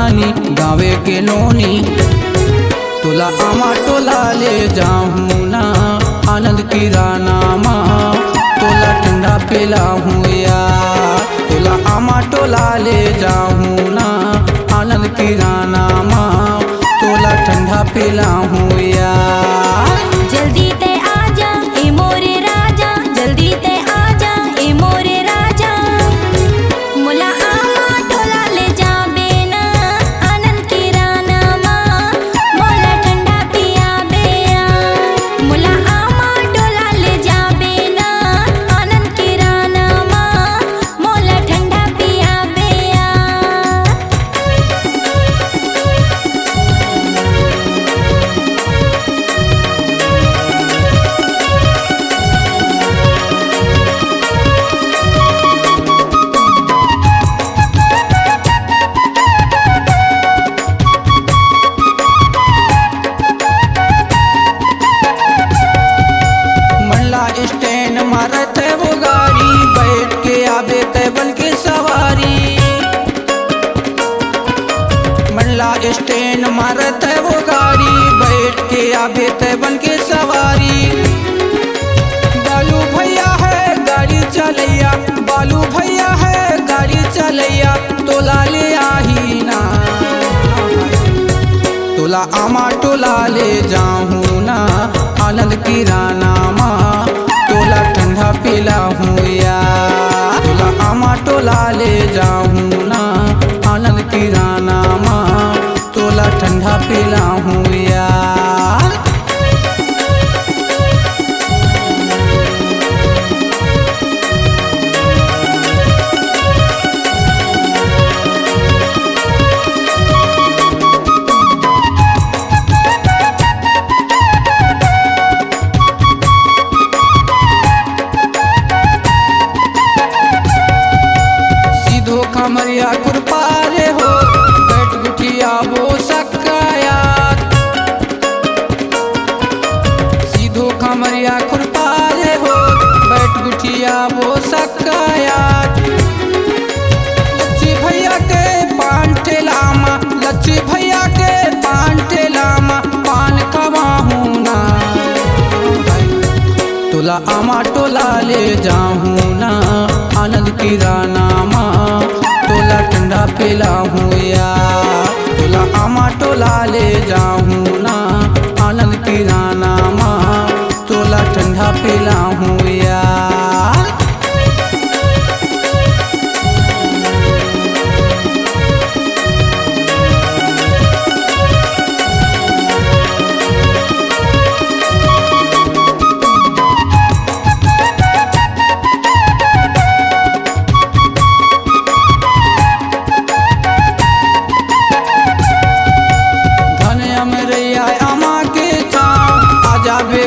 रानी गावे के नोनी। तोला आमा टोला ले जाऊँ ना आनंद किराना माँ, तोला ठंडा पिलाऊँ या। तोला आमा टोला ले जाऊँ ना आनंद किराना माँ, तोला ठंडा पिलाऊँ या। जल्दी ते आजा ए मोरे राजा, जल्दी ते आजा ए मोरे राजा। मुला आमा टोला ले जाबे ना आनंद किराना माँ, मोला ठंडा पियाबे या। मुला आमा टोला ले जाबे ना आनंद किराना माँ, मोला ठंडा पियाबे या। स्टैंड मारत है वो गाड़ी, बैठ के आबे टेबल की सवारी। मंडला स्टैंड मारत है वो गाड़ी, बैठ के आबे टेबल की सवारी। बालू भैया है गाड़ी चलैया, बालू भैया है गाड़ी चलैया, तोला ले आही ना। तोला आमा टोला ले जाऊँ ना आनंद किराना माँ, तोला ठंडा पिलाऊँ या। तोला आमा टोला ले जाऊँ ना आनंद किराना माँ, तोला ठंडा पिलाऊँ या। कमरिया कुरपारे हो बैठ गुठिया वो सक्कायात, सीधो कमरिया कुरपारे हो बैठ गुठिया वो सक्कायात। लच्छी भैया के पान ठेलामा, लच्छी भैया के पान ठेलामा, पान खवाहूँ ना। तोला आमा टोला ले जाऊँ ना आनंद किराना माँ, तोला ठंडा पिलाऊँ या। तोला आमा टोला ले जाऊँ ना आनंद किराना माँ, तोला ठंडा पिलाऊँ या।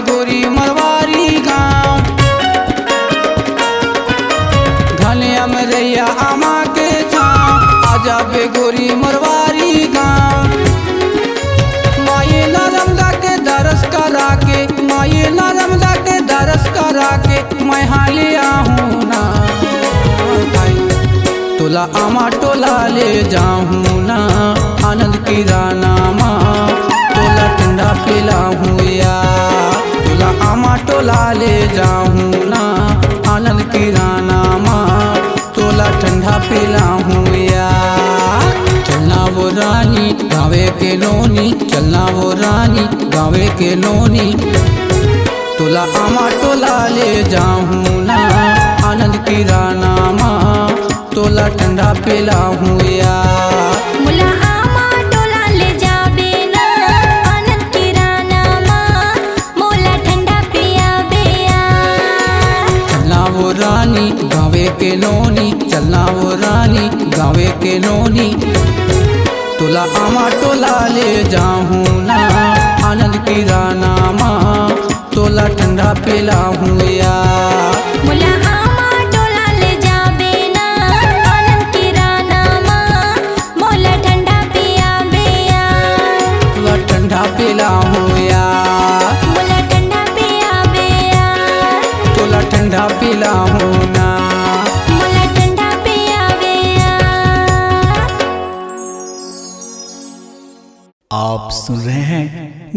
गोरी मरवारी गाँव घनिया में रैया आमा के छाँव, आजा बे गोरी मरवारी गाँव। माये नरमदा के दरस करा के, माये नरमदा के दरस करा के, मैं हाले आहूँ ना। तोला आमा टोला ले जाऊँ ना आनंद किराना माँ, तोला ठंडा पिलाऊँ या। तोला आमा टोला ले जाऊँ ना आनंद किराना माँ, तोला ठंडा पिलाऊँ या। चलना वो रानी गावे के नोनी, चलना वो रानी गावे के नोनी। तोला आमा टोला ले जाऊँ ना आनंद किराना माँ, तोला ठंडा पिलाऊँ या। मुला आमा टोला ले जाबे ना आनंद किराना माँ, मोला ठंडा पियाबे या। चलना वो रानी गावे के नोनी, चलना वो रानी गावे के नोनी। तोला आमा टोला ले जाऊँ ना आनंद किराना माँ, तोला ठंडा पिलाऊँ या। मुला आमा टोला ले जाबे ना आनंद किराना माँ, मोला ठंडा पियाबे या। तोला ठंडा पिलाऊँ या। मोला ठंडा पियाबे या। तोला ठंडा पिलाऊँ ना। मोला ठंडा पियाबे या।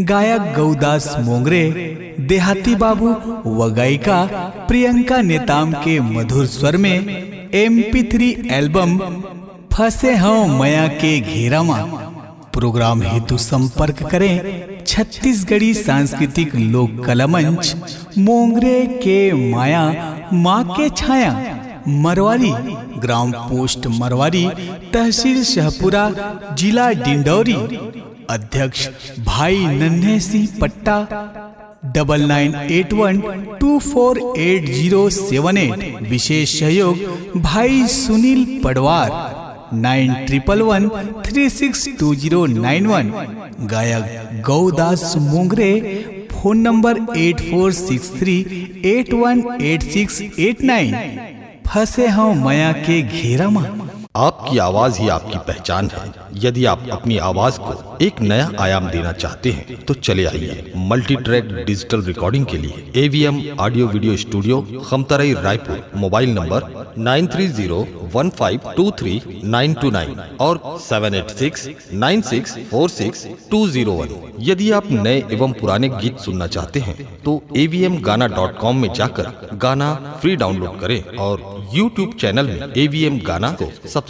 गायक गौदास मोंगरे, देहाती बाबू व गायिका प्रियंका नेताम के मधुर स्वर में MP3 एल्बम फंसे हों मया के घेरा में। प्रोग्राम हेतु संपर्क करें छत्तीसगढ़ी सांस्कृतिक लोक कला मंच, मोंगरे के माया माँ के छाया, मरवारी, ग्राम पोस्ट मरवारी, तहसील शहपुरा, जिला डिंडौरी। अध्यक्ष भाई नन्हे सिंह पट्टा, 9981248078। विशेष सहयोग भाई सुनील पडवार, 9111362091। गायक गौदास मोंगरे, फोन नंबर 8463818689। फंसे हों मया के घेरा में। आपकी आवाज ही आपकी पहचान है। यदि आप अपनी आवाज को एक नया आयाम देना चाहते हैं तो चले आइए मल्टी ट्रैक डिजिटल रिकॉर्डिंग के लिए AVM audio video studio, Khamtarai, Raipur. Mobile number 9301523929 और 7869646201। यदि आप नए एवं पुराने गीत सुनना चाहते हैं तो avmgana.com में जाकर गाना फ्री डाउनलोड करें और YouTube चैनल में AVM गाना को सब्सक्राइब